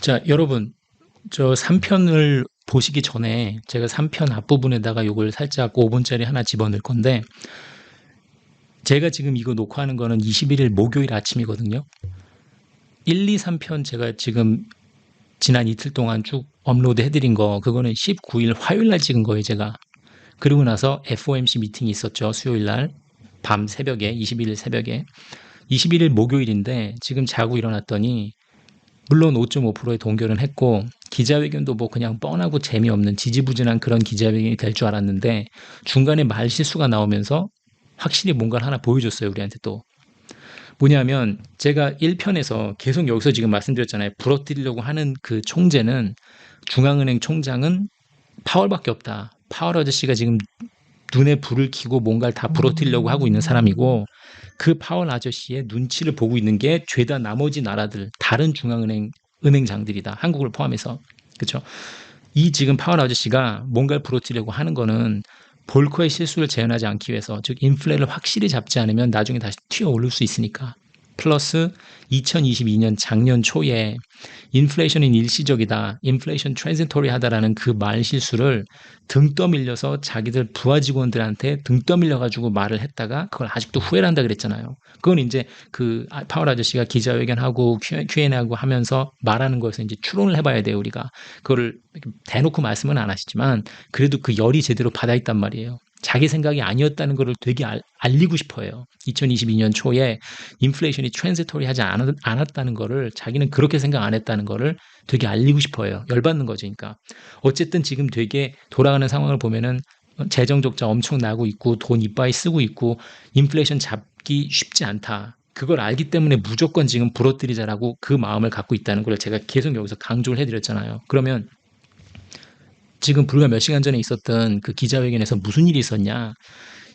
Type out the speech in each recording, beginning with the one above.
자, 여러분, 저 3편을 보시기 전에 제가 3편 앞부분에다가 요걸 살짝 5분짜리 하나 집어넣을 건데, 제가 지금 이거 녹화하는 거는 21일 목요일 아침이거든요. 1, 2, 3편 제가 지금 지난 이틀 동안 쭉 업로드 해드린 거, 그거는 19일 화요일 날 찍은 거예요, 제가. 그리고 나서 FOMC 미팅이 있었죠, 수요일 날. 밤 새벽에, 21일 새벽에. 21일 목요일인데, 지금 자고 일어났더니, 물론 5.5%의 동결은 했고 기자회견도 뭐 그냥 뻔하고 재미없는 지지부진한 그런 기자회견이 될 줄 알았는데 중간에 말 실수가 나오면서 확실히 뭔가를 하나 보여줬어요, 우리한테 또. 뭐냐면 제가 1편에서 계속 여기서 지금 말씀드렸잖아요. 부러뜨리려고 하는 그 총재는, 중앙은행 총장은 파월밖에 없다. 파월 아저씨가 지금 눈에 불을 켜고 뭔가를 다 부러뜨리려고 하고 있는 사람이고, 그 파월 아저씨의 눈치를 보고 있는 게 죄다 나머지 나라들, 다른 중앙은행 은행장들이다. 한국을 포함해서. 그렇죠? 이 지금 파월 아저씨가 뭔가를 부러뜨리려고 하는 거는 볼커의 실수를 재현하지 않기 위해서, 즉 인플레를 확실히 잡지 않으면 나중에 다시 튀어 오를 수 있으니까. 플러스 2022년 작년 초에 인플레이션은 일시적이다, 인플레이션 트랜지토리하다라는 그 말 실수를 등 떠밀려서 자기들 부하 직원들한테 등 떠밀려가지고 말을 했다가 그걸 아직도 후회를 한다 그랬잖아요. 그건 이제 그 파월 아저씨가 기자회견하고 Q&A하고 하면서 말하는 거에서 이제 추론을 해봐야 돼요, 우리가. 그거를 대놓고 말씀은 안 하시지만 그래도 그 열이 제대로 받아있단 말이에요. 자기 생각이 아니었다는 것을 되게 알리고 싶어요. 2022년 초에 인플레이션이 트랜지토리 하지 않았다는 거를, 자기는 그렇게 생각 안 했다는 거를 되게 알리고 싶어요. 열받는 거죠. 그러니까 어쨌든 지금 되게 돌아가는 상황을 보면은 재정 적자 엄청 나고 있고 돈 이빠이 쓰고 있고 인플레이션 잡기 쉽지 않다. 그걸 알기 때문에 무조건 지금 부러뜨리자라고 그 마음을 갖고 있다는 걸 제가 계속 여기서 강조를 해드렸잖아요. 그러면 지금 불과 몇 시간 전에 있었던 그 기자회견에서 무슨 일이 있었냐?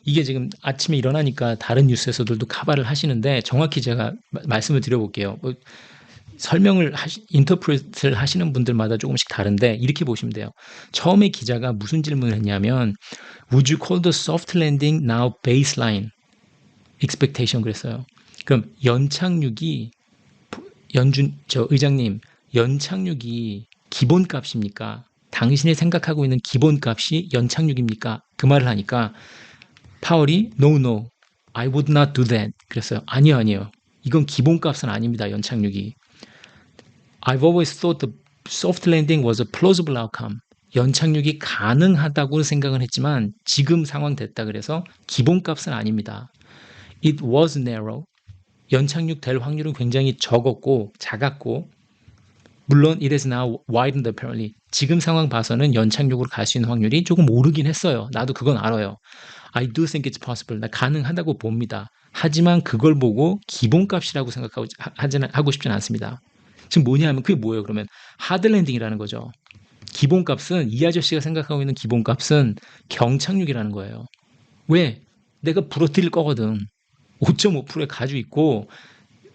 이게 지금 아침에 일어나니까 다른 뉴스에서들도 카바를 하시는데 정확히 제가 말씀을 드려볼게요. 뭐 설명을 인터프레트를 하시는 분들마다 조금씩 다른데 이렇게 보시면 돼요. 처음에 기자가 무슨 질문을 했냐면 Would you call the soft landing now baseline expectation 그랬어요. 그럼 연착륙이, 저 의장님, 연착륙이 기본값입니까? 당신이 생각하고 있는 기본값이 연착륙입니까? 그 말을 하니까 파월이 No, no, I would not do that. 그랬어요. 아니요, 아니요. 이건 기본값은 아닙니다. 연착륙이. I've always thought the soft landing was a plausible outcome. 연착륙이 가능하다고 생각은 했지만 지금 상황 됐다 그래서 기본값은 아닙니다. It was narrow. 연착륙 될 확률은 굉장히 적었고 작았고, 물론 it is now widened apparently. 지금 상황 봐서는 연착륙으로 갈 수 있는 확률이 조금 오르긴 했어요. 나도 그건 알아요. I do think it's possible. 나 가능하다고 봅니다. 하지만 그걸 보고 기본값이라고 하고 싶진 않습니다. 지금 뭐냐면 그게 뭐예요? 그러면 하드랜딩이라는 거죠. 기본값은, 이 아저씨가 생각하고 있는 기본값은 경착륙이라는 거예요. 왜? 내가 부러뜨릴 거거든. 5.5%에 가지고 있고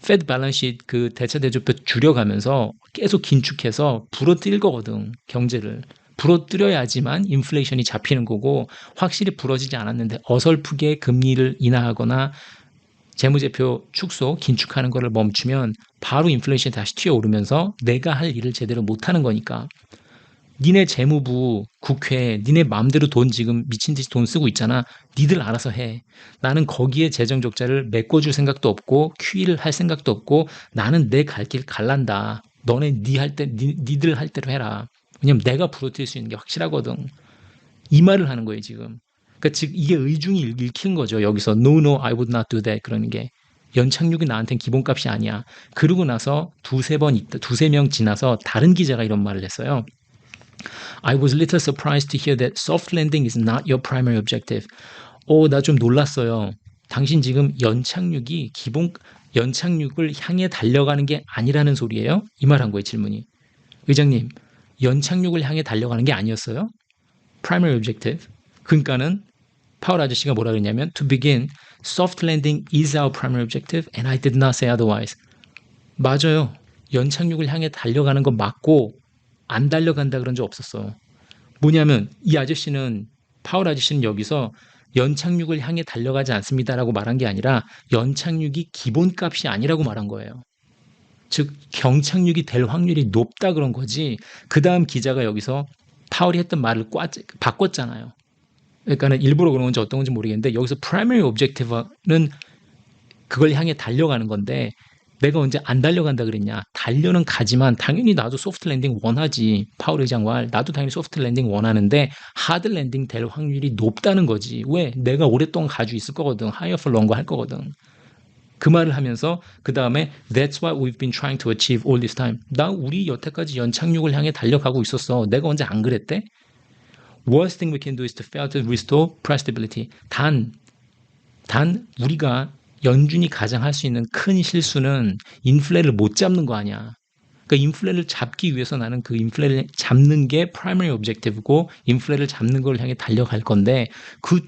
페드 밸런스 그 대차 대조표 줄여가면서 계속 긴축해서 부러뜨릴 거거든, 경제를. 부러뜨려야지만 인플레이션이 잡히는 거고, 확실히 부러지지 않았는데 어설프게 금리를 인하하거나 재무제표 축소, 긴축하는 거를 멈추면 바로 인플레이션이 다시 튀어오르면서 내가 할 일을 제대로 못하는 거니까. 니네 재무부, 국회, 니네 마음대로 돈 지금 미친 듯이 돈 쓰고 있잖아. 니들 알아서 해. 나는 거기에 재정 적자를 메꿔줄 생각도 없고 QE를 할 생각도 없고 나는 내 갈 길 갈란다. 너네 니들 할 대로 해라. 왜냐면 내가 부러뜨릴 수 있는 게 확실하거든. 이 말을 하는 거예요, 지금. 그러니까 즉 이게 의중이 읽힌 거죠. 여기서 No, no, I would not do that 그러는 게. 연착륙이 나한테는 기본값이 아니야. 그러고 나서 두세 명 지나서 다른 기자가 이런 말을 했어요. I was little surprised to hear that soft landing is not your primary objective. 나 좀 놀랐어요. 당신 지금 연착륙을 향해 달려가는 게 아니라는 소리예요? 이 말 한 거예요, 질문이. 의장님, 연착륙을 향해 달려가는 게 아니었어요? primary objective. 그러니까는 파월 아저씨가 뭐라 그랬냐면 to begin, soft landing is our primary objective and I did not say otherwise. 맞아요. 연착륙을 향해 달려가는 건 맞고 안 달려간다 그런 적 없었어. 뭐냐면 이 아저씨는, 파월 아저씨는 여기서 연착륙을 향해 달려가지 않습니다라고 말한 게 아니라 연착륙이 기본값이 아니라고 말한 거예요. 즉 경착륙이 될 확률이 높다 그런 거지. 그 다음 기자가 여기서 파월이 했던 말을 바꿨잖아요. 그러니까는 일부러 그런 건지 어떤 건지 모르겠는데 여기서 primary objective는 그걸 향해 달려가는 건데 내가 언제 안 달려간다 그랬냐. 달려는 가지만 당연히 나도 소프트 랜딩 원하지. 파월 의장 말 나도 당연히 소프트 랜딩 원하는데 하드 랜딩 될 확률이 높다는 거지. 왜? 내가 오랫동안 가지고 있을 거거든. higher for longer 할 거거든. 그 말을 하면서 그 다음에 That's what we've been trying to achieve all this time. 나 우리 여태까지 연착륙을 향해 달려가고 있었어. 내가 언제 안 그랬대? Worst thing we can do is to fail to restore price stability. 단 우리가 연준이 가장 할 수 있는 큰 실수는 인플레를 못 잡는 거 아니야. 그러니까 인플레를 잡기 위해서 나는 그 인플레를 잡는 게 primary objective고 인플레를 잡는 걸 향해 달려갈 건데 그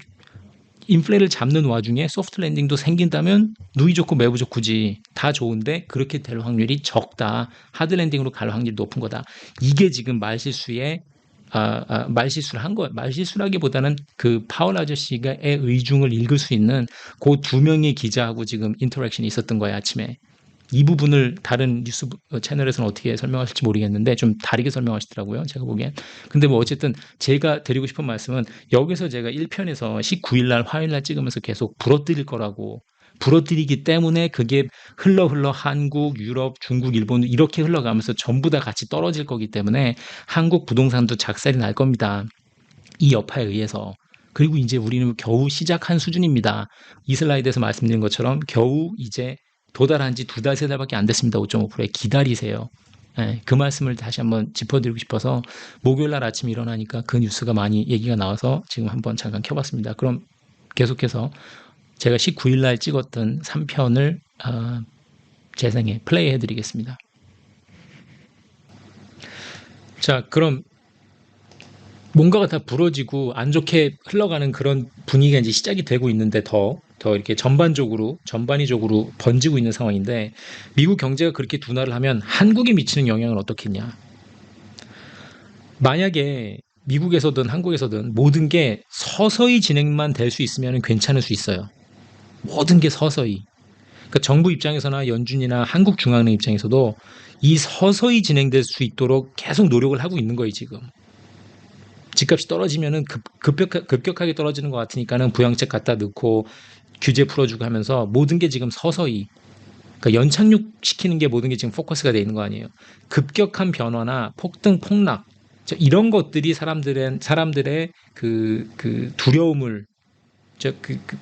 인플레를 잡는 와중에 소프트 랜딩도 생긴다면 누이 좋고 매부 좋고지 다 좋은데 그렇게 될 확률이 적다. 하드 랜딩으로 갈 확률이 높은 거다. 이게 지금 말실수를 한 거예요. 말실수라기보다는 그 파월 아저씨의 의중을 읽을 수 있는 그 두 명의 기자하고 지금 인터랙션이 있었던 거예요, 아침에. 이 부분을 다른 뉴스 채널에서는 어떻게 설명하실지 모르겠는데 좀 다르게 설명하시더라고요. 제가 보기엔. 근데 뭐 어쨌든 제가 드리고 싶은 말씀은 여기서 제가 1편에서 19일 날 화요일 날 찍으면서 계속 부러뜨릴 거라고 부러뜨리기 때문에 그게 흘러 한국, 유럽, 중국, 일본 이렇게 흘러가면서 전부 다 같이 떨어질 거기 때문에 한국 부동산도 작살이 날 겁니다. 이 여파에 의해서. 그리고 이제 우리는 겨우 시작한 수준입니다. 이 슬라이드에서 말씀드린 것처럼 겨우 이제 도달한 지 2달, 3달밖에 안 됐습니다. 5.5%에 기다리세요. 예, 그 말씀을 다시 한번 짚어드리고 싶어서 목요일 날 아침 일어나니까 그 뉴스가 많이 얘기가 나와서 지금 한번 잠깐 켜봤습니다. 그럼 계속해서 제가 19일 날 찍었던 3편을 재생해 플레이 해드리겠습니다. 자, 그럼 뭔가가 다 부러지고 안 좋게 흘러가는 그런 분위기가 이제 시작이 되고 있는데 더 이렇게 전반적으로 번지고 있는 상황인데 미국 경제가 그렇게 둔화를 하면 한국에 미치는 영향은 어떻겠냐. 만약에 미국에서든 한국에서든 모든 게 서서히 진행만 될 수 있으면 괜찮을 수 있어요. 모든 게 서서히. 그러니까 정부 입장에서나 연준이나 한국중앙은행 입장에서도 이 서서히 진행될 수 있도록 계속 노력을 하고 있는 거예요, 지금. 집값이 떨어지면은 급격하게 떨어지는 것 같으니까는 부양책 갖다 넣고 규제 풀어주고 하면서 모든 게 지금 서서히 그러니까 연착륙 시키는 게 모든 게 지금 포커스가 돼 있는 거 아니에요. 급격한 변화나 폭등, 폭락 이런 것들이 사람들의 그 두려움을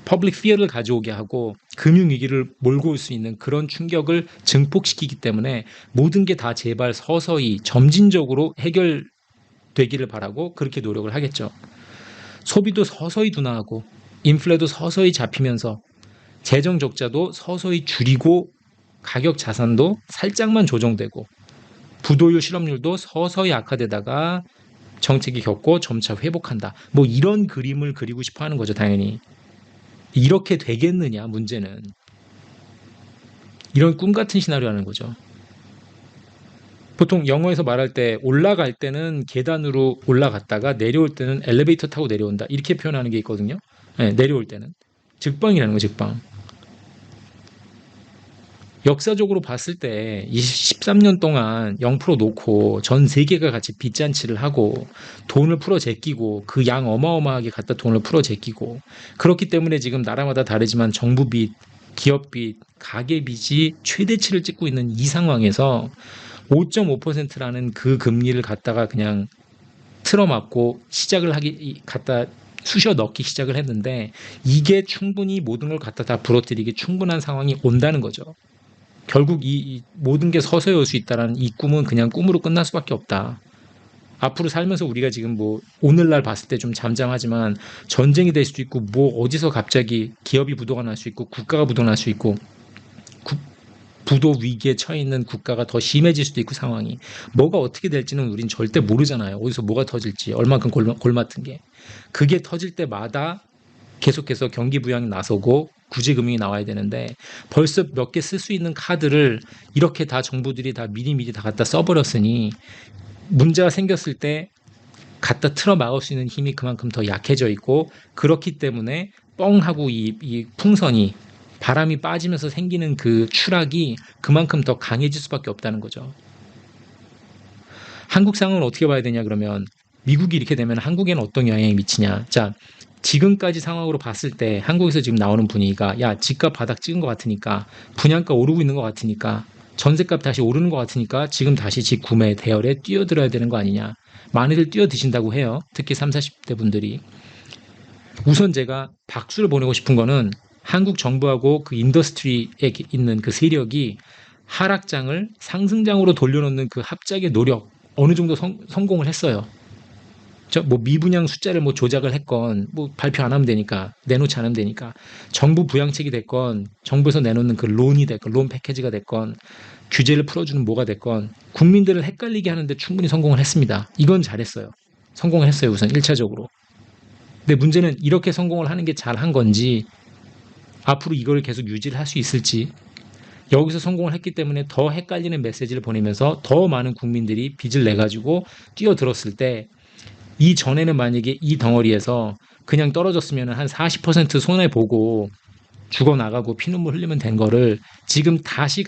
퍼블릭 피어를 가져오게 하고 금융 위기를 몰고 올 수 있는 그런 충격을 증폭시키기 때문에 모든 게 다 제발 서서히 점진적으로 해결되기를 바라고 그렇게 노력을 하겠죠. 소비도 서서히 둔화하고 인플레도 서서히 잡히면서 재정 적자도 서서히 줄이고 가격 자산도 살짝만 조정되고 부도율 실업률도 서서히 악화되다가 정책이 겪고 점차 회복한다. 뭐 이런 그림을 그리고 싶어 하는 거죠, 당연히. 이렇게 되겠느냐, 문제는. 이런 꿈 같은 시나리오라는 거죠. 보통 영어에서 말할 때 올라갈 때는 계단으로 올라갔다가 내려올 때는 엘리베이터 타고 내려온다. 이렇게 표현하는 게 있거든요. 네, 내려올 때는. 직방이라는 거, 직방. 역사적으로 봤을 때 13년 동안 0% 놓고 전 세계가 같이 빚잔치를 하고 돈을 풀어 제끼고 그 양 어마어마하게 갖다 돈을 풀어 제끼고 그렇기 때문에 지금 나라마다 다르지만 정부 빚, 기업 빚, 가계 빚이 최대치를 찍고 있는 이 상황에서 5.5%라는 그 금리를 갖다가 그냥 틀어막고 갖다 쑤셔 넣기 시작을 했는데 이게 충분히 모든 걸 갖다 다 부러뜨리기 충분한 상황이 온다는 거죠. 결국 이 모든 게 서서히 올 수 있다라는 이 꿈은 그냥 꿈으로 끝날 수밖에 없다. 앞으로 살면서 우리가 지금 뭐 오늘날 봤을 때 좀 잠잠하지만 전쟁이 될 수도 있고 뭐 어디서 갑자기 기업이 부도가 날 수 있고 국가가 부도가 날 수 있고 부도 위기에 처해 있는 국가가 더 심해질 수도 있고 상황이 뭐가 어떻게 될지는 우린 절대 모르잖아요. 어디서 뭐가 터질지 얼만큼 골맞은 게 그게 터질 때마다 계속해서 경기 부양이 나서고 구제금융이 나와야 되는데 벌써 몇 개 쓸 수 있는 카드를 이렇게 다 정부들이 다 미리미리 다 갖다 써버렸으니 문제가 생겼을 때 갖다 틀어 막을 수 있는 힘이 그만큼 더 약해져 있고 그렇기 때문에 뻥하고 이 풍선이 바람이 빠지면서 생기는 그 추락이 그만큼 더 강해질 수밖에 없다는 거죠. 한국 상황은 어떻게 봐야 되냐 그러면 미국이 이렇게 되면 한국에는 어떤 영향이 미치냐. 자, 지금까지 상황으로 봤을 때 한국에서 지금 나오는 분위기가 야, 집값 바닥 찍은 것 같으니까 분양가 오르고 있는 것 같으니까 전세값 다시 오르는 것 같으니까 지금 다시 집 구매 대열에 뛰어들어야 되는 거 아니냐. 많이들 뛰어드신다고 해요. 특히 30, 40대 분들이. 우선 제가 박수를 보내고 싶은 거는 한국 정부하고 그 인더스트리에 있는 그 세력이 하락장을 상승장으로 돌려놓는 그 합작의 노력 어느 정도 성공을 했어요. 뭐 미분양 숫자를 뭐 조작을 했건 뭐 발표 안 하면 되니까 내놓지 않으면 되니까 정부 부양책이 됐건 정부에서 내놓는 그 론이 됐건 론 패키지가 됐건 규제를 풀어주는 뭐가 됐건 국민들을 헷갈리게 하는데 충분히 성공을 했습니다. 이건 잘했어요. 성공을 했어요. 우선 1차적으로. 근데 문제는 이렇게 성공을 하는 게 잘한 건지 앞으로 이걸 계속 유지를 할 수 있을지 여기서 성공을 했기 때문에 더 헷갈리는 메시지를 보내면서 더 많은 국민들이 빚을 내가지고 뛰어들었을 때 이전에는 만약에 이 덩어리에서 그냥 떨어졌으면 한 40% 손해보고 죽어나가고 피눈물 흘리면 된 거를 지금 다시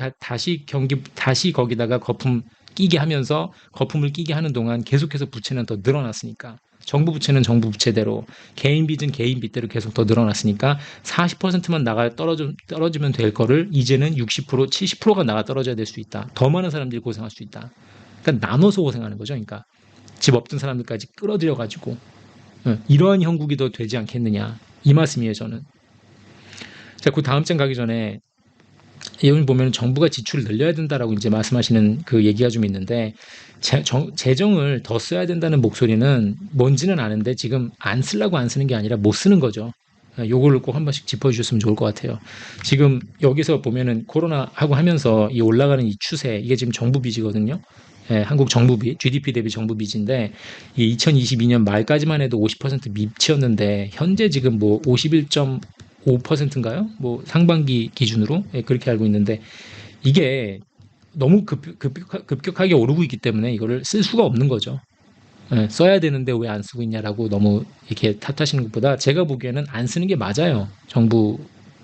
거기다가 거품 끼게 하면서 거품을 끼게 하는 동안 계속해서 부채는 더 늘어났으니까 정부 부채는 정부 부채대로 개인 빚은 개인 빚대로 계속 더 늘어났으니까 40%만 나가 떨어지면 될 거를 이제는 60%, 70%가 나가 떨어져야 될 수 있다. 더 많은 사람들이 고생할 수 있다. 그러니까 나눠서 고생하는 거죠. 그러니까 집 없던 사람들까지 끌어들여 가지고 이러한 형국이 더 되지 않겠느냐 이 말씀이에요. 저는. 자, 그 다음 장 가기 전에 여기 보면 정부가 지출을 늘려야 된다라고 이제 말씀하시는 그 얘기가 좀 있는데 재정을 더 써야 된다는 목소리는 뭔지는 아는데 지금 안 쓰려고 안 쓰는 게 아니라 못 쓰는 거죠. 요거를 꼭 한 번씩 짚어주셨으면 좋을 것 같아요. 지금 여기서 보면은 코로나 하고 하면서 이 올라가는 이 추세 이게 지금 정부 빚이거든요. 예, 한국 정부 빚, GDP 대비 정부 빚인데 이 2022년 말까지만 해도 50% 미치였는데 현재 지금 뭐 51.5%인가요? 뭐 상반기 기준으로 예, 그렇게 알고 있는데 이게 너무 급격하게 오르고 있기 때문에 이거를 쓸 수가 없는 거죠. 예, 써야 되는데 왜 안 쓰고 있냐라고 너무 이렇게 탓하시는 것보다 제가 보기에는 안 쓰는 게 맞아요. 정부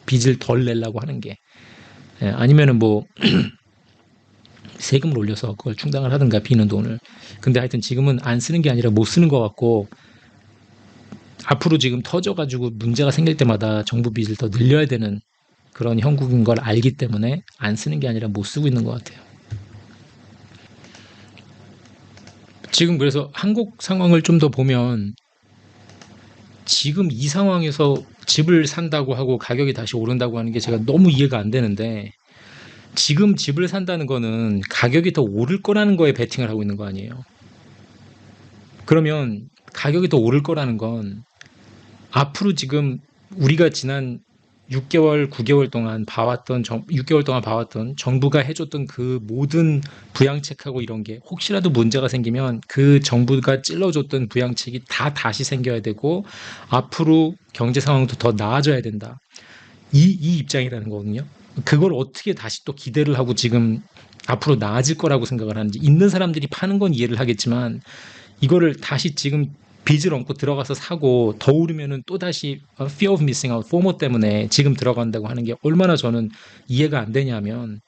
빚을 덜 내려고 하는 게. 예, 아니면은 뭐 세금을 올려서 그걸 충당을 하든가 비는 돈을. 근데 하여튼 지금은 안 쓰는 게 아니라 못 쓰는 것 같고 앞으로 지금 터져가지고 문제가 생길 때마다 정부 빚을 더 늘려야 되는 그런 형국인 걸 알기 때문에 안 쓰는 게 아니라 못 쓰고 있는 것 같아요. 지금 그래서 한국 상황을 좀 더 보면 지금 이 상황에서 집을 산다고 하고 가격이 다시 오른다고 하는 게 제가 너무 이해가 안 되는데 지금 집을 산다는 거는 가격이 더 오를 거라는 거에 베팅을 하고 있는 거 아니에요. 그러면 가격이 더 오를 거라는 건 앞으로 지금 우리가 지난 6개월, 9개월 동안 6개월 동안 봐왔던 정부가 해줬던 그 모든 부양책하고 이런 게 혹시라도 문제가 생기면 그 정부가 찔러줬던 부양책이 다 다시 생겨야 되고 앞으로 경제 상황도 더 나아져야 된다. 이 입장이라는 거거든요. 그걸 어떻게 다시 또 기대를 하고 지금 앞으로 나아질 거라고 생각을 하는지 있는 사람들이 파는 건 이해를 하겠지만 이거를 다시 지금 빚을 얹고 들어가서 사고 더 오르면은 또다시 fear of missing out, FOMO 때문에 지금 들어간다고 하는 게 얼마나 저는 이해가 안 되냐면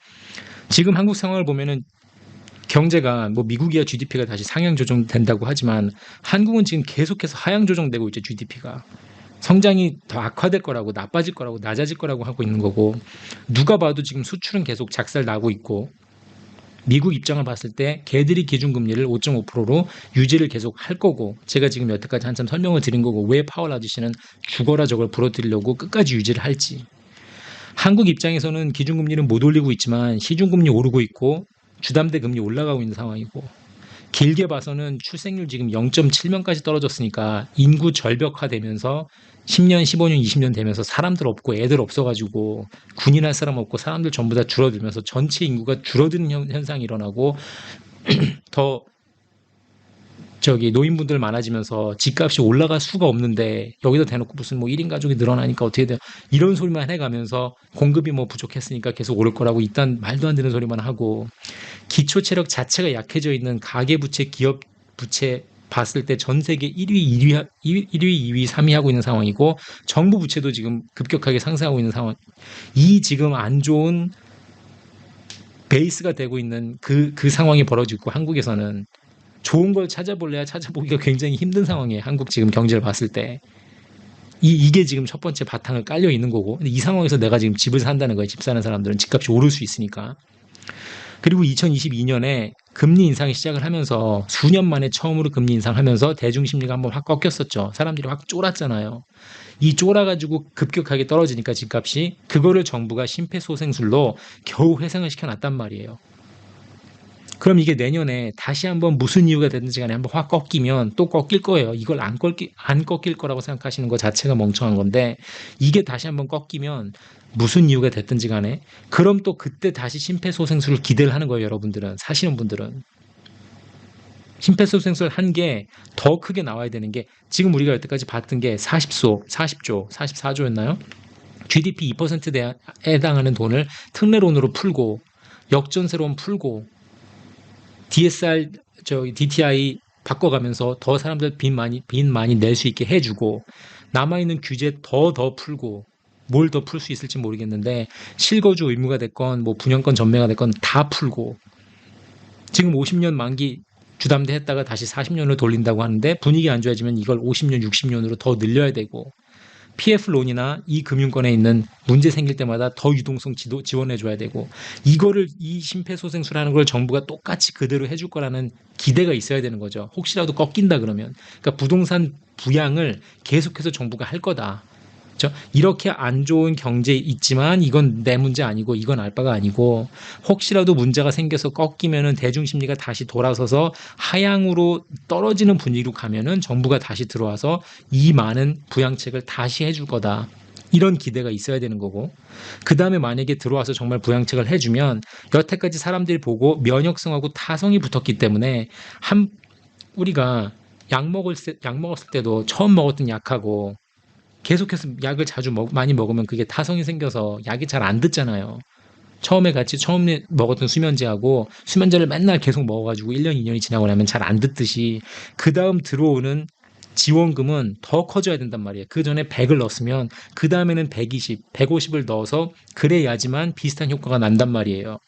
지금 한국 상황을 보면은 경제가 뭐 미국이야 GDP가 다시 상향 조정된다고 하지만 한국은 지금 계속해서 하향 조정되고 있죠. GDP가. 성장이 더 악화될 거라고 나빠질 거라고 낮아질 거라고 하고 있는 거고 누가 봐도 지금 수출은 계속 작살 나고 있고 미국 입장을 봤을 때 걔들이 기준금리를 5.5%로 유지를 계속 할 거고 제가 지금 여태까지 한참 설명을 드린 거고 왜 파월 아저씨는 죽어라 저걸 부러뜨리려고 끝까지 유지를 할지 한국 입장에서는 기준금리는 못 올리고 있지만 시중금리 오르고 있고 주담대 금리 올라가고 있는 상황이고 길게 봐서는 출생률 지금 0.7명까지 떨어졌으니까 인구 절벽화되면서 10년, 15년, 20년 되면서 사람들 없고 애들 없어가지고 군인할 사람 없고 사람들 전부 다 줄어들면서 전체 인구가 줄어드는 현상이 일어나고 더 노인분들 많아지면서 집값이 올라갈 수가 없는데 여기다 대놓고 무슨 뭐 1인 가족이 늘어나니까 어떻게 돼요? 이런 소리만 해가면서 공급이 뭐 부족했으니까 계속 오를 거라고 일단 말도 안 되는 소리만 하고 기초 체력 자체가 약해져 있는 가계부채, 기업부채 봤을 때 전 세계 1위, 2위, 3위 하고 있는 상황이고 정부 부채도 지금 급격하게 상승하고 있는 상황. 이 지금 안 좋은 베이스가 되고 있는 그 상황이 벌어지고 있고 한국에서는 좋은 걸 찾아볼래야 찾아보기가 굉장히 힘든 상황이에요. 한국 지금 경제를 봤을 때. 이게 지금 첫 번째 바탕을 깔려 있는 거고. 근데 이 상황에서 내가 지금 집을 산다는 거예요. 집 사는 사람들은 집값이 오를 수 있으니까. 그리고 2022년에 금리 인상이 시작을 하면서 수년 만에 처음으로 금리 인상하면서 대중 심리가 한번 확 꺾였었죠. 사람들이 확 쫄았잖아요. 이 쫄아가지고 급격하게 떨어지니까 집값이 그거를 정부가 심폐소생술로 겨우 회생을 시켜놨단 말이에요. 그럼 이게 내년에 다시 한번 무슨 이유가 됐든지 간에 한번 확 꺾이면 또 꺾일 거예요. 이걸 안 꺾일 거라고 생각하시는 것 자체가 멍청한 건데 이게 다시 한번 꺾이면 무슨 이유가 됐든지 간에 그럼 또 그때 다시 심폐소생술을 기대를 하는 거예요. 여러분들은 사시는 분들은. 심폐소생술 한 게 더 크게 나와야 되는 게 지금 우리가 여태까지 봤던 게 40조, 44조였나요? GDP 2%에 해당하는 돈을 특례론으로 풀고 역전세론 풀고 DSR, DTI 바꿔가면서 더 사람들 빚 많이 낼 수 있게 해주고 남아있는 규제 더 풀고 뭘 더 풀 수 있을지 모르겠는데 실거주 의무가 됐건 뭐 분양권 전매가 됐건 다 풀고 지금 50년 만기 주담대 했다가 다시 40년으로 돌린다고 하는데 분위기 안 좋아지면 이걸 50년, 60년으로 더 늘려야 되고 PF론이나 이 금융권에 있는 문제 생길 때마다 더 유동성 지원해 줘야 되고 이거를 이 심폐소생술하는 걸 정부가 똑같이 그대로 해줄 거라는 기대가 있어야 되는 거죠. 혹시라도 꺾인다 그러면. 그러니까 부동산 부양을 계속해서 정부가 할 거다. 그렇죠? 이렇게 안 좋은 경제 있지만 이건 내 문제 아니고 이건 알 바가 아니고 혹시라도 문제가 생겨서 꺾이면은 대중심리가 다시 돌아서서 하향으로 떨어지는 분위기로 가면은 정부가 다시 들어와서 이 많은 부양책을 다시 해줄 거다. 이런 기대가 있어야 되는 거고 그 다음에 만약에 들어와서 정말 부양책을 해주면 여태까지 사람들이 보고 면역성하고 타성이 붙었기 때문에 우리가 약 먹었을 때도 처음 먹었던 약하고 계속해서 약을 많이 먹으면 그게 타성이 생겨서 약이 잘 안 듣잖아요. 처음에 먹었던 수면제하고 수면제를 맨날 계속 먹어가지고 1년, 2년이 지나고 나면 잘 안 듣듯이 그 다음 들어오는 지원금은 더 커져야 된단 말이에요. 그 전에 100을 넣었으면 그 다음에는 120, 150을 넣어서 그래야지만 비슷한 효과가 난단 말이에요.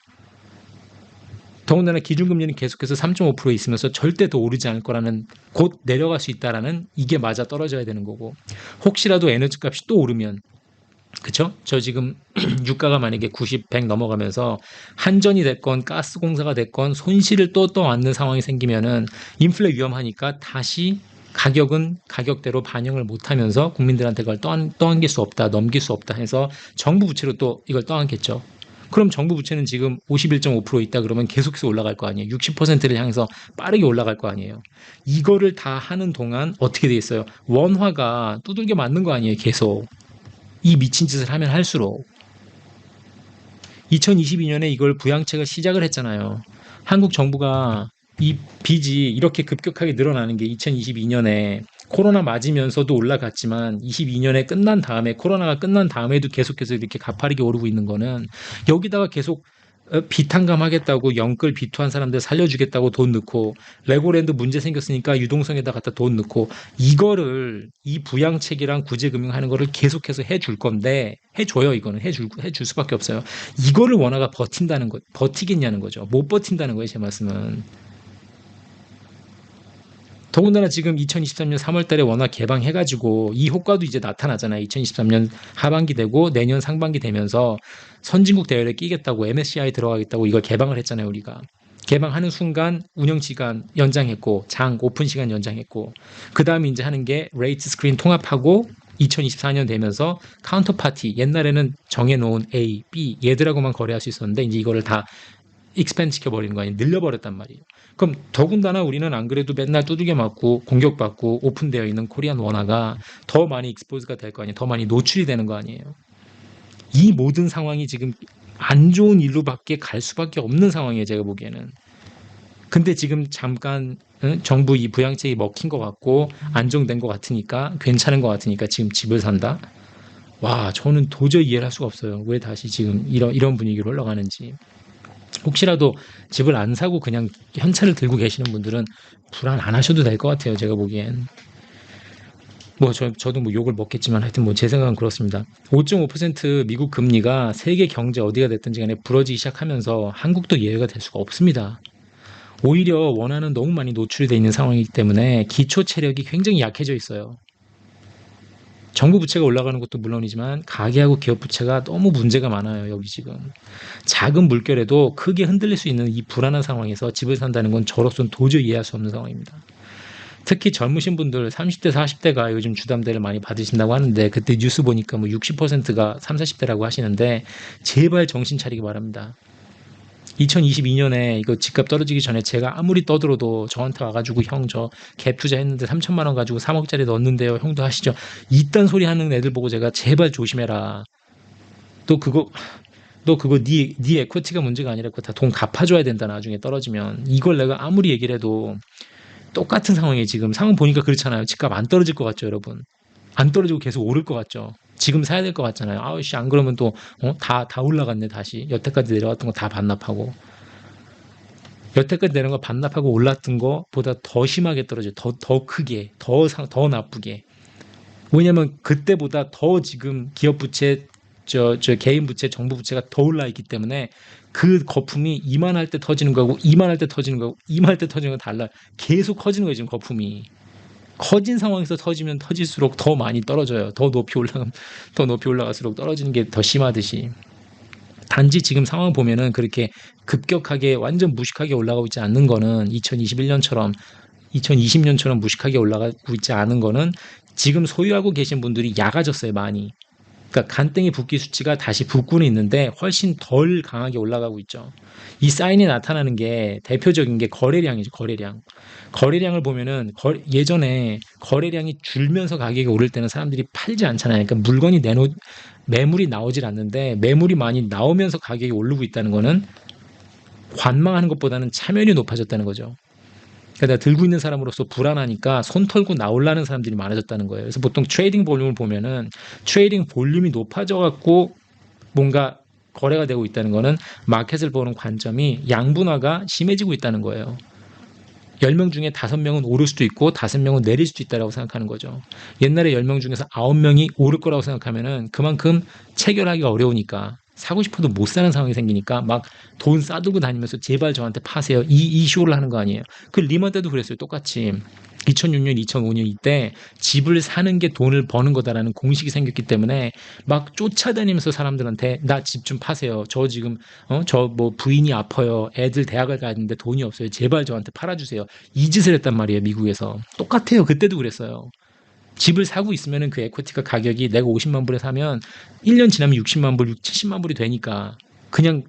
더군다나 기준금리는 계속해서 3.5% 있으면서 절대 더 오르지 않을 거라는 곧 내려갈 수 있다라는 이게 맞아 떨어져야 되는 거고 혹시라도 에너지 값이 또 오르면 그쵸? 저 지금 유가가 만약에 90, 100 넘어가면서 한전이 됐건 가스공사가 됐건 손실을 또 떠안는 상황이 생기면은 인플레 위험하니까 다시 가격은 가격대로 반영을 못하면서 국민들한테 그걸 떠안길 수 없다, 넘길 수 없다 해서 정부 부채로 또 이걸 떠안겠죠. 그럼 정부 부채는 지금 51.5% 있다 그러면 계속해서 올라갈 거 아니에요. 60%를 향해서 빠르게 올라갈 거 아니에요. 이거를 다 하는 동안 어떻게 돼 있어요? 원화가 두들겨 맞는 거 아니에요, 계속. 이 미친 짓을 하면 할수록. 2022년에 이걸 부양책을 시작을 했잖아요. 한국 정부가 이 빚이 이렇게 급격하게 늘어나는 게 2022년에 코로나 맞으면서도 올라갔지만 22년에 끝난 다음에 코로나가 끝난 다음에도 계속해서 이렇게 가파르게 오르고 있는 거는 여기다가 계속 비탄감 하겠다고 영끌 비투한 사람들 살려주겠다고 돈 넣고 레고랜드 문제 생겼으니까 유동성에다 갖다 돈 넣고 이거를 이 부양책이랑 구제금융 하는 거를 계속해서 해줄 건데 해줘요. 이거는 해줄 수밖에 없어요. 이거를 원화가 버티겠냐는 거죠. 못 버틴다는 거예요. 제 말씀은. 더군다나 지금 2023년 3월 달에 원화 개방해가지고 이 효과도 이제 나타나잖아요. 2023년 하반기 되고 내년 상반기 되면서 선진국 대열에 끼겠다고 MSCI 들어가겠다고 이걸 개방을 했잖아요. 우리가. 개방하는 순간 운영시간 연장했고 오픈 시간 연장했고 그 다음에 이제 하는 게 레이트 스크린 통합하고 2024년 되면서 카운터파티 옛날에는 정해놓은 A, B 얘들하고만 거래할 수 있었는데 이제 이거를 다 익스펜드 시켜버리는 거 아니에요. 늘려버렸단 말이에요. 그럼 더군다나 우리는 안 그래도 맨날 두들겨 맞고 공격받고 오픈되어 있는 코리안 원화가 더 많이 익스포즈가 될 거 아니에요. 더 많이 노출이 되는 거 아니에요. 이 모든 상황이 지금 안 좋은 일로밖에 갈 수밖에 없는 상황이에요. 제가 보기에는. 근데 지금 잠깐 정부 이 부양책이 먹힌 것 같고 안정된 것 같으니까 괜찮은 것 같으니까 지금 집을 산다. 와 저는 도저히 이해를 할 수가 없어요. 왜 다시 지금 이런 분위기로 흘러가는지. 혹시라도 집을 안 사고 그냥 현찰을 들고 계시는 분들은 불안 안 하셔도 될 것 같아요. 제가 보기엔. 뭐 저도 뭐 욕을 먹겠지만 하여튼 뭐 제 생각은 그렇습니다. 5.5% 미국 금리가 세계 경제 어디가 됐든지 간에 부러지기 시작하면서 한국도 예외가 될 수가 없습니다. 오히려 원화는 너무 많이 노출이 돼 있는 상황이기 때문에 기초 체력이 굉장히 약해져 있어요. 정부 부채가 올라가는 것도 물론이지만 가계하고 기업 부채가 너무 문제가 많아요. 여기 지금. 작은 물결에도 크게 흔들릴 수 있는 이 불안한 상황에서 집을 산다는 건 저로서는 도저히 이해할 수 없는 상황입니다. 특히 젊으신 분들 30대, 40대가 요즘 주담대를 많이 받으신다고 하는데 그때 뉴스 보니까 뭐 60%가 30, 40대라고 하시는데 제발 정신 차리기 바랍니다. 2022년에 이거 집값 떨어지기 전에 제가 아무리 떠들어도 저한테 와가지고 형 저 갭 투자했는데 3천만 원 가지고 3억짜리 넣었는데요. 형도 하시죠. 이딴 소리 하는 애들 보고 제가 제발 조심해라. 또 그거 너 그거 네 에쿼티가 문제가 아니라 그거 다 돈 갚아줘야 된다 나중에 떨어지면. 이걸 내가 아무리 얘기를 해도 똑같은 상황에 지금 상황 보니까 그렇잖아요. 집값 안 떨어질 것 같죠, 여러분? 안 떨어지고 계속 오를 것 같죠? 지금 사야 될 것 같잖아요. 아우씨, 안 그러면 또, 다 올라갔네, 다시. 여태까지 내려갔던 거 다 반납하고. 여태까지 내려간 거 반납하고 올랐던 거보다 더 심하게 떨어져요. 더 크게, 더 나쁘게. 왜냐면 그때보다 더 지금 기업 부채, 개인 부채, 정부 부채가 더 올라 있기 때문에 그 거품이 이만할 때 터지는 거고, 이만할 때 터지는 거고, 이만할 때 터지는 거 달라요. 계속 커지는 거예요, 지금 거품이. 커진 상황에서 터지면 터질수록 더 많이 떨어져요. 더 높이 올라갈수록 떨어지는 게 더 심하듯이. 단지 지금 상황 보면은 그렇게 급격하게 완전 무식하게 올라가고 있지 않는 거는 2021년처럼 2020년처럼 무식하게 올라가고 있지 않은 거는 지금 소유하고 계신 분들이 약아졌어요, 많이. 그러니까 간땡이 붓기 수치가 다시 붓고는 있는데 훨씬 덜 강하게 올라가고 있죠. 이 사인이 나타나는 게 대표적인 게 거래량이죠, 거래량. 거래량을 보면은 예전에 거래량이 줄면서 가격이 오를 때는 사람들이 팔지 않잖아요. 그러니까 매물이 나오질 않는데 매물이 많이 나오면서 가격이 오르고 있다는 거는 관망하는 것보다는 참여율이 높아졌다는 거죠. 그러니까 내가 들고 있는 사람으로서 불안하니까 손 털고 나오려는 사람들이 많아졌다는 거예요. 그래서 보통 트레이딩 볼륨을 보면은 트레이딩 볼륨이 높아져 갖고 뭔가 거래가 되고 있다는 거는 마켓을 보는 관점이 양분화가 심해지고 있다는 거예요. 10명 중에 5명은 오를 수도 있고 5명은 내릴 수도 있다고 생각하는 거죠. 옛날에 10명 중에서 9명이 오를 거라고 생각하면은 그만큼 체결하기가 어려우니까 사고 싶어도 못 사는 상황이 생기니까 막 돈 싸들고 다니면서 제발 저한테 파세요. 이 쇼를 하는 거 아니에요. 그 리먼 때도 그랬어요. 똑같이. 2006년, 2005년 이때 집을 사는 게 돈을 버는 거다라는 공식이 생겼기 때문에 막 쫓아다니면서 사람들한테 나 집 좀 파세요. 저 지금 저 뭐 부인이 아파요. 애들 대학을 가는데 돈이 없어요. 제발 저한테 팔아주세요. 이 짓을 했단 말이에요. 미국에서. 똑같아요. 그때도 그랬어요. 집을 사고 있으면은 그 에코티가 가격이 내가 50만 불에 사면 1년 지나면 60만 불, 70만 불이 되니까 그냥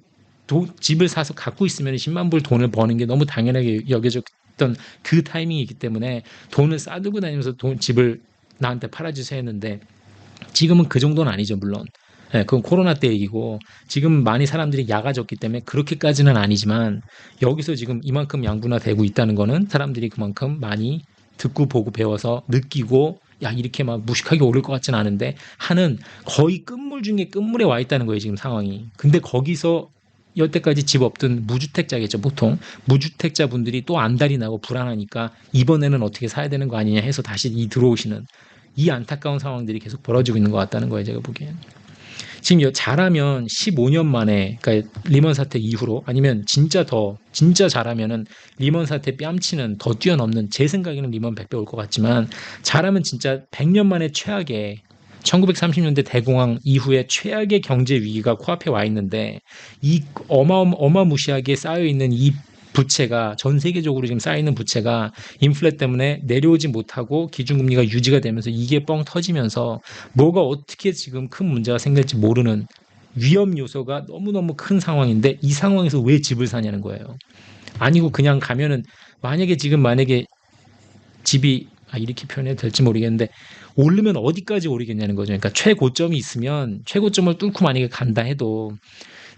집을 사서 갖고 있으면 10만 불 돈을 버는 게 너무 당연하게 여겨졌던 그 타이밍이기 때문에 돈을 싸들고 다니면서 집을 나한테 팔아주세요 했는데 지금은 그 정도는 아니죠, 물론. 예, 그건 코로나 때 얘기고 지금 많이 사람들이 약아졌기 때문에 그렇게까지는 아니지만 여기서 지금 이만큼 양분화되고 있다는 거는 사람들이 그만큼 많이 듣고 보고 배워서 느끼고 야 이렇게 막 무식하게 오를 것 같진 않은데 하는 거의 끝물 중에 끝물에 와 있다는 거예요 지금 상황이. 근데 거기서 여태까지 집 없던 무주택자겠죠 보통 무주택자 분들이 또 안달이 나고 불안하니까 이번에는 어떻게 사야 되는 거 아니냐 해서 다시 들어오시는 이 안타까운 상황들이 계속 벌어지고 있는 것 같다는 거예요 제가 보기엔. 지금 잘하면 15년 만에, 그러니까 리먼 사태 이후로 아니면 진짜 잘하면은 리먼 사태 뺨치는 더 뛰어넘는 제 생각에는 리먼 100배 올 것 같지만 잘하면 진짜 100년 만에 최악의 1930년대 대공황 이후에 최악의 경제 위기가 코앞에 와 있는데 이 어마무시하게 쌓여 있는 이 부채가 전 세계적으로 지금 쌓이는 부채가 인플레 때문에 내려오지 못하고 기준금리가 유지가 되면서 이게 뻥 터지면서 뭐가 어떻게 지금 큰 문제가 생길지 모르는 위험 요소가 너무너무 큰 상황인데 이 상황에서 왜 집을 사냐는 거예요. 아니고 그냥 가면은 만약에 집이 이렇게 표현해도 될지 모르겠는데 오르면 어디까지 오르겠냐는 거죠. 그러니까 최고점이 있으면 최고점을 뚫고 만약에 간다 해도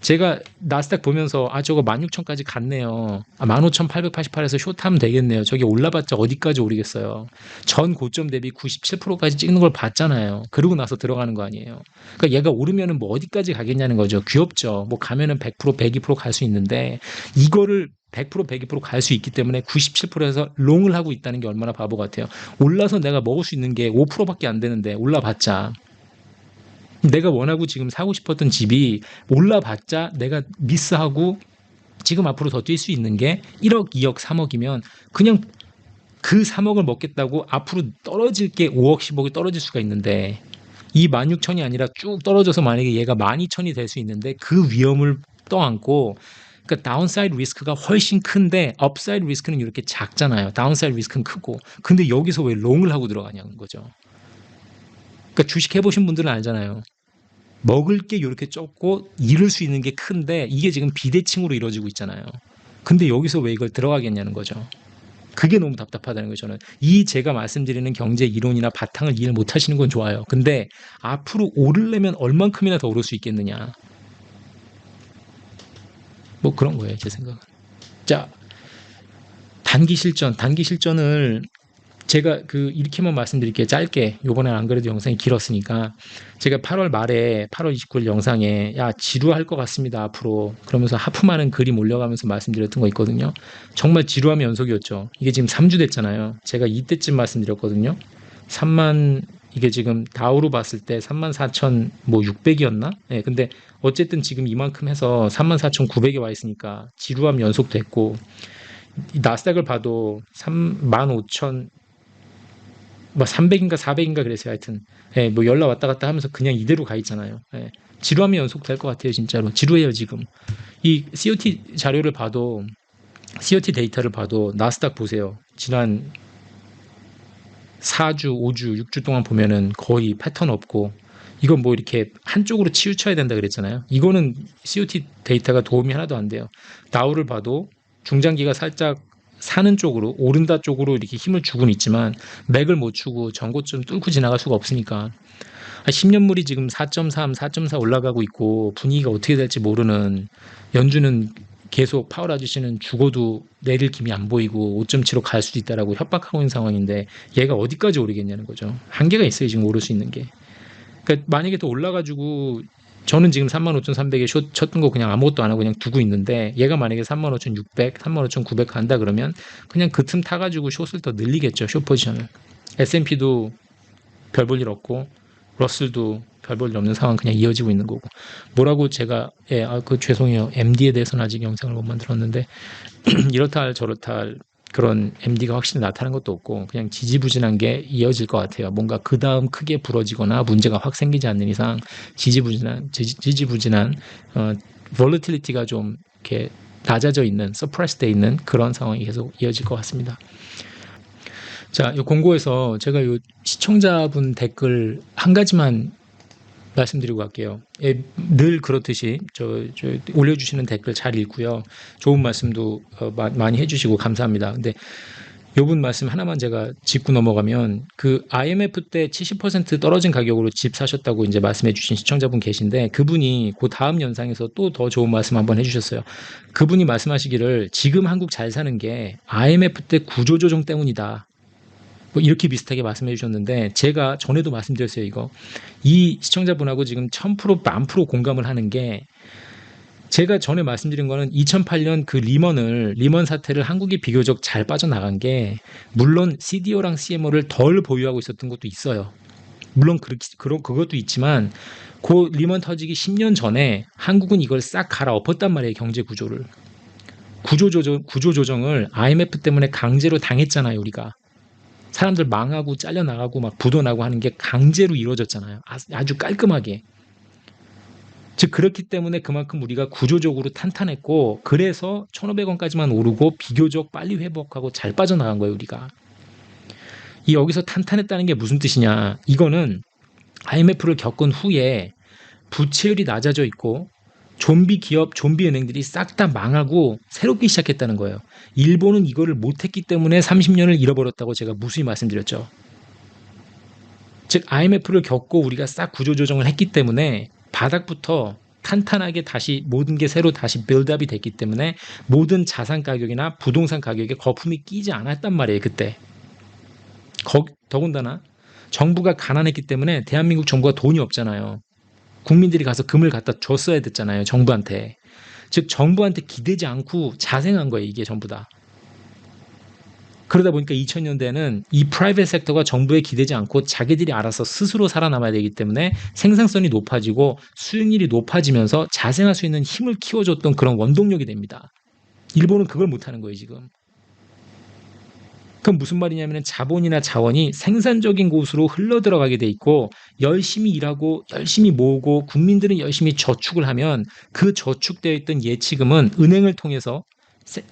제가 나스닥 보면서 저거 16,000까지 갔네요. 15,888에서 숏하면 되겠네요. 저게 올라봤자 어디까지 오르겠어요. 전 고점 대비 97%까지 찍는 걸 봤잖아요. 그러고 나서 들어가는 거 아니에요. 그러니까 얘가 오르면은 뭐 어디까지 가겠냐는 거죠. 귀엽죠. 뭐 가면은 100%, 102% 갈 수 있는데 이거를 100%, 102%갈 수 있기 때문에 97%에서 롱을 하고 있다는 게 얼마나 바보 같아요. 올라서 내가 먹을 수 있는 게 5%밖에 안 되는데 올라봤자 내가 원하고 지금 사고 싶었던 집이 올라봤자 내가 미스하고 지금 앞으로 더 뛸 수 있는 게 1억, 2억, 3억이면 그냥 그 3억을 먹겠다고 앞으로 떨어질 게 5억, 10억이 떨어질 수가 있는데 이 16,000이 아니라 쭉 떨어져서 만약에 얘가 12,000이 될 수 있는데 그 위험을 떠안고 그러니까 다운사이드 리스크가 훨씬 큰데 업사이드 리스크는 이렇게 작잖아요. 다운사이드 리스크는 크고. 근데 여기서 왜 롱을 하고 들어가냐는 거죠. 그러니까 주식 해보신 분들은 알잖아요. 먹을 게 이렇게 적고 잃을 수 있는 게 큰데 이게 지금 비대칭으로 이루어지고 있잖아요. 근데 여기서 왜 이걸 들어가겠냐는 거죠. 그게 너무 답답하다는 거죠. 저는 이 제가 말씀드리는 경제 이론이나 바탕을 이해를 못 하시는 건 좋아요. 근데 앞으로 오르려면 얼만큼이나 더 오를 수 있겠느냐. 뭐 그런 거예요, 제 생각은. 자, 단기 실전을 제가 이렇게만 말씀드릴게요. 짧게. 요번엔 안 그래도 영상이 길었으니까. 제가 8월 말에 8월 29일 영상에 지루할 것 같습니다. 앞으로. 그러면서 하품하는 그림 올려가면서 말씀드렸던 거 있거든요. 정말 지루함의 연속이었죠. 이게 지금 3주 됐잖아요. 제가 이때쯤 말씀드렸거든요. 이게 지금 다우로 봤을 때 34,600이었나? 네, 근데 어쨌든 지금 이만큼 해서 34,900에 와 있으니까 지루함 연속됐고 이 나스닥을 봐도 15,000 뭐 300인가 400인가 그랬어요. 하여튼 뭐 연락 왔다 갔다 하면서 그냥 이대로 가 있잖아요. 지루함이 연속될 것 같아요. 진짜로 지루해요. 지금 이 COT 자료를 봐도 COT 데이터를 봐도 나스닥 보세요. 지난 4주, 5주, 6주 동안 보면은 거의 패턴 없고 이건 뭐 이렇게 한쪽으로 치우쳐야 된다 그랬잖아요. 이거는 COT 데이터가 도움이 하나도 안 돼요. 다우를 봐도 중장기가 살짝 사는 쪽으로 오른다 쪽으로 이렇게 힘을 주고는 있지만 맥을 못 추고 전고점 뚫고 지나갈 수가 없으니까 10년물이 지금 4.3, 4.4 올라가고 있고 분위기가 어떻게 될지 모르는 연준은 계속 파월 아저씨는 죽어도 내릴 김이 안 보이고 5.7로 갈 수도 있다라고 협박하고 있는 상황인데 얘가 어디까지 오르겠냐는 거죠. 한계가 있어요. 지금 오를 수 있는 게. 그러니까 만약에 더 올라가지고 저는 지금 35,300에 숏 쳤던 거 그냥 아무것도 안 하고 그냥 두고 있는데 얘가 만약에 35,600, 35,900 간다 그러면 그냥 그 틈 타가지고 숏을 더 늘리겠죠. 숏 포지션을. S&P도 별 볼 일 없고 러셀도 별 볼 일 없는 상황 그냥 이어지고 있는 거고 뭐라고 제가 죄송해요. MD에 대해서는 아직 영상을 못 만들었는데 이렇다 할 저렇다 할 그런 MD가 확실히 나타난 것도 없고 그냥 지지부진한 게 이어질 것 같아요. 뭔가 그 다음 크게 부러지거나 문제가 확 생기지 않는 이상 지지부진한 volatility가 좀 이렇게 낮아져 있는, suppressed 돼 있는 그런 상황이 계속 이어질 것 같습니다. 자, 이 공고에서 제가 이 시청자분 댓글 한 가지만 말씀드리고 갈게요. 늘 그렇듯이 저 올려주시는 댓글 잘 읽고요. 좋은 말씀도 많이 해주시고 감사합니다. 근데 요분 말씀 하나만 제가 짚고 넘어가면 그 IMF 때 70% 떨어진 가격으로 집 사셨다고 이제 말씀해 주신 시청자분 계신데 그분이 그 다음 영상에서 또 더 좋은 말씀 한번 해주셨어요. 그분이 말씀하시기를 지금 한국 잘 사는 게 IMF 때 구조조정 때문이다. 뭐 이렇게 비슷하게 말씀해 주셨는데 제가 전에도 말씀드렸어요. 이거 이 시청자분하고 지금 1000% 1000% 공감을 하는 게 제가 전에 말씀드린 거는 2008년 그 리먼 사태를 한국이 비교적 잘 빠져나간 게 물론 CDO랑 CMO를 덜 보유하고 있었던 것도 있어요. 물론 그것도 있지만 그 리먼 터지기 10년 전에 한국은 이걸 싹 갈아엎었단 말이에요. 경제 구조를. 구조조정을 IMF 때문에 강제로 당했잖아요. 우리가. 사람들 망하고 잘려나가고 막 부도나고 하는 게 강제로 이루어졌잖아요. 아주 깔끔하게. 즉 그렇기 때문에 그만큼 우리가 구조적으로 탄탄했고 그래서 1,500원까지만 오르고 비교적 빨리 회복하고 잘 빠져나간 거예요. 우리가. 이 여기서 탄탄했다는 게 무슨 뜻이냐. 이거는 IMF를 겪은 후에 부채율이 낮아져 있고 좀비 기업, 좀비 은행들이 싹 다 망하고 새롭게 시작했다는 거예요. 일본은 이거를 못했기 때문에 30년을 잃어버렸다고 제가 무수히 말씀드렸죠. 즉 IMF를 겪고 우리가 싹 구조조정을 했기 때문에 바닥부터 탄탄하게 다시 모든 게 새로 다시 빌드업이 됐기 때문에 모든 자산 가격이나 부동산 가격에 거품이 끼지 않았단 말이에요, 그때. 더군다나 정부가 가난했기 때문에 대한민국 정부가 돈이 없잖아요. 국민들이 가서 금을 갖다 줬어야 됐잖아요, 정부한테. 즉 정부한테 기대지 않고 자생한 거예요, 이게 전부 다. 그러다 보니까 2000년대에는 이 프라이빗 섹터가 정부에 기대지 않고 자기들이 알아서 스스로 살아남아야 되기 때문에 생산성이 높아지고 수익률이 높아지면서 자생할 수 있는 힘을 키워줬던 그런 원동력이 됩니다. 일본은 그걸 못하는 거예요, 지금. 그럼 무슨 말이냐면 자본이나 자원이 생산적인 곳으로 흘러들어가게 돼 있고 열심히 일하고 열심히 모으고 국민들은 열심히 저축을 하면 그 저축되어 있던 예치금은 은행을 통해서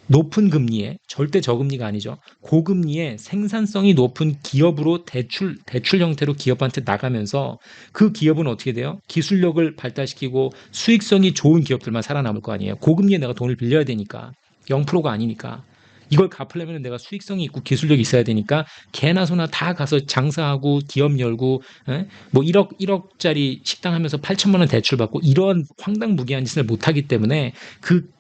높은 금리에, 절대 저금리가 아니죠, 고금리에 생산성이 높은 기업으로 대출 형태로 기업한테 나가면서 그 기업은 어떻게 돼요? 기술력을 발달시키고 수익성이 좋은 기업들만 살아남을 거 아니에요. 고금리에 내가 돈을 빌려야 되니까, 0%가 아니니까. 이걸 갚으려면 내가 수익성이 있고 기술력이 있어야 되니까 개나 소나 다 가서 장사하고 기업 열고, 뭐 1억짜리 식당 하면서 8천만 원 대출 받고 이런 황당무계한 짓을 못하기 때문에 그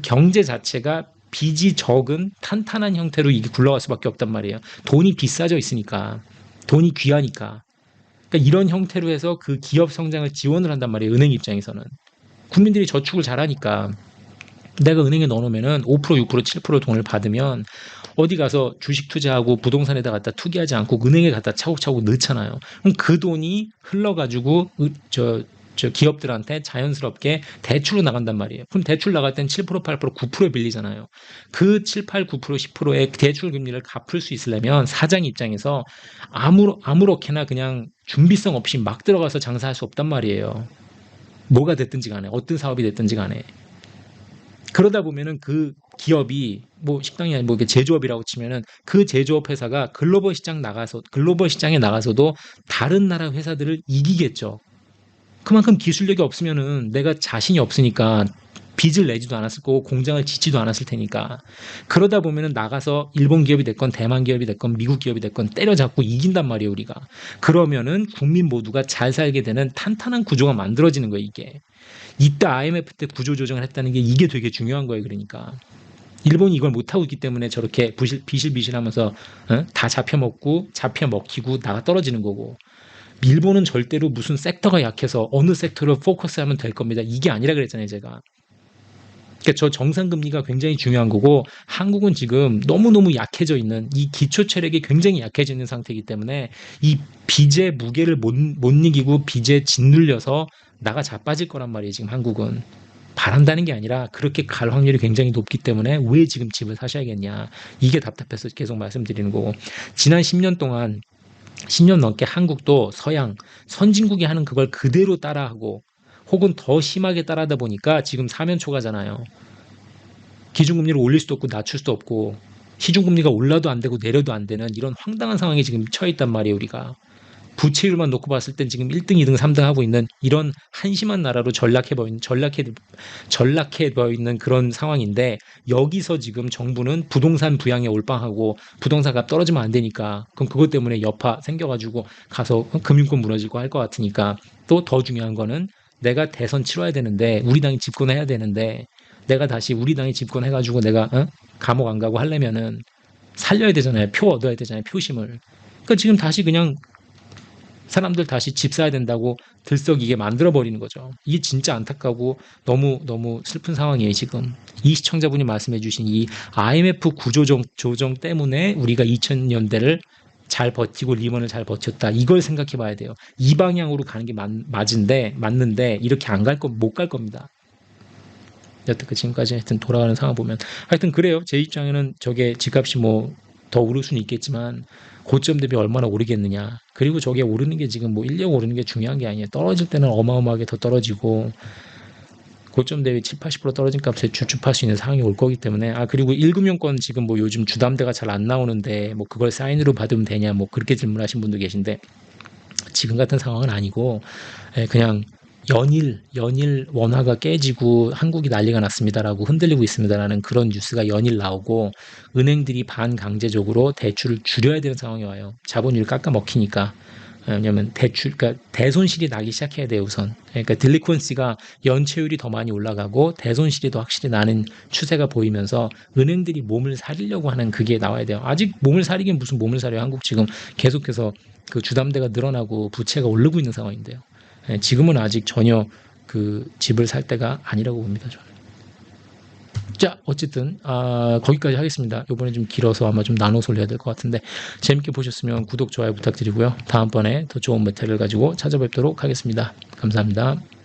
경제 자체가 빚이 적은 탄탄한 형태로 이게 굴러갈 수밖에 없단 말이에요. 돈이 비싸져 있으니까, 돈이 귀하니까. 그러니까 이런 형태로 해서 그 기업 성장을 지원을 한단 말이에요, 은행 입장에서는. 국민들이 저축을 잘하니까 내가 은행에 넣어놓으면은 5%, 6%, 7% 돈을 받으면 어디 가서 주식 투자하고 부동산에다 갖다 투기하지 않고 은행에 갖다 차곡차곡 넣잖아요. 그럼 그 돈이 흘러가지고 기업들한테 자연스럽게 대출로 나간단 말이에요. 그럼 대출 나갈 땐 7%, 8%, 9%에 빌리잖아요. 그 7, 8, 9%, 10%의 대출 금리를 갚을 수 있으려면 사장 입장에서 아무렇게나 그냥 준비성 없이 막 들어가서 장사할 수 없단 말이에요. 뭐가 됐든지 간에, 어떤 사업이 됐든지 간에. 그러다 보면은 그 기업이 뭐 식당이 아니고 뭐 제조업이라고 치면은 그 제조업 회사가 글로벌 시장에 나가서도 다른 나라 회사들을 이기겠죠. 그만큼 기술력이 없으면은 내가 자신이 없으니까 빚을 내지도 않았을 거고 공장을 짓지도 않았을 테니까. 그러다 보면은 나가서 일본 기업이 됐건 대만 기업이 됐건 미국 기업이 됐건 때려잡고 이긴단 말이에요, 우리가. 그러면은 국민 모두가 잘 살게 되는 탄탄한 구조가 만들어지는 거예요, 이게. 이때 IMF 때 구조 조정을 했다는 게 이게 되게 중요한 거예요, 그러니까. 일본이 이걸 못하고 있기 때문에 저렇게 비실비실하면서 다 잡혀먹고 잡혀먹히고 나가 떨어지는 거고, 일본은 절대로 무슨 섹터가 약해서 어느 섹터를 포커스하면 될 겁니다. 이게 아니라 그랬잖아요, 제가. 그러니까 저 정상금리가 굉장히 중요한 거고, 한국은 지금 너무너무 약해져 있는, 이 기초 체력이 굉장히 약해져 있는 상태이기 때문에 이 빚의 무게를 못 이기고 빚에 짓눌려서 나가 자빠질 거란 말이에요, 지금 한국은. 바란다는 게 아니라 그렇게 갈 확률이 굉장히 높기 때문에 왜 지금 집을 사셔야겠냐. 이게 답답해서 계속 말씀드리는 거고, 지난 10년 동안 10년 넘게 한국도 서양 선진국이 하는 그걸 그대로 따라하고 혹은 더 심하게 따라하다 보니까 지금 사면초가잖아요. 기준금리를 올릴 수도 없고 낮출 수도 없고 시중금리가 올라도 안 되고 내려도 안 되는 이런 황당한 상황에 지금 처해 있단 말이에요, 우리가. 부채율만 놓고 봤을 땐 지금 1등, 2등, 3등 하고 있는 이런 한심한 나라로 전락해 있는 그런 상황인데, 여기서 지금 정부는 부동산 부양에 올빵하고 부동산 값 떨어지면 안 되니까, 그럼 그것 때문에 여파 생겨가지고 가서 금융권 무너지고 할 것 같으니까. 또 더 중요한 거는 내가 대선 치러야 되는데, 우리 당이 집권해야 되는데, 내가 다시 우리 당이 집권해가지고 내가 감옥 안 가고 하려면은 살려야 되잖아요. 표 얻어야 되잖아요. 표심을. 그러니까 지금 다시 그냥 사람들 다시 집 사야 된다고 들썩이게 만들어버리는 거죠. 이게 진짜 안타까고 너무 슬픈 상황이에요, 지금. 이 시청자분이 말씀해 주신 이 IMF 구조조정 때문에 우리가 2000년대를 잘 버티고 리먼을 잘 버텼다. 이걸 생각해 봐야 돼요. 이 방향으로 가는 게 맞는데 이렇게 못 갈 겁니다. 여태껏 지금까지 하여튼 돌아가는 상황 보면 하여튼 그래요. 제 입장에는 저게 집값이 뭐 더 오를 수는 있겠지만 고점 대비 얼마나 오르겠느냐. 그리고 저게 오르는 게 지금 뭐 1년 오르는 게 중요한 게 아니에요. 떨어질 때는 어마어마하게 더 떨어지고 고점 대비 7, 80% 떨어진 값에 주춤할 수 있는 상황이 올 거기 때문에. 그리고 1금융권 지금 뭐 요즘 주담대가 잘 안 나오는데 뭐 그걸 사인으로 받으면 되냐 뭐 그렇게 질문하신 분도 계신데, 지금 같은 상황은 아니고 그냥 연일 원화가 깨지고 한국이 난리가 났습니다라고 흔들리고 있습니다라는 그런 뉴스가 연일 나오고, 은행들이 반강제적으로 대출을 줄여야 되는 상황이 와요. 자본율이 깎아먹히니까. 왜냐면 그러니까 대손실이 나기 시작해야 돼요, 우선. 그러니까 딜리퀀시가 연체율이 더 많이 올라가고 대손실이 더 확실히 나는 추세가 보이면서 은행들이 몸을 사리려고 하는 그게 나와야 돼요. 아직 몸을 사리긴 무슨 몸을 사려요. 한국 지금 계속해서 그 주담대가 늘어나고 부채가 오르고 있는 상황인데요. 지금은 아직 전혀 그 집을 살 때가 아니라고 봅니다, 저는. 자, 어쨌든 거기까지 하겠습니다. 이번에 좀 길어서 아마 좀 나눠서 올려야 될 것 같은데 재밌게 보셨으면 구독, 좋아요 부탁드리고요. 다음번에 더 좋은 메타를 가지고 찾아뵙도록 하겠습니다. 감사합니다.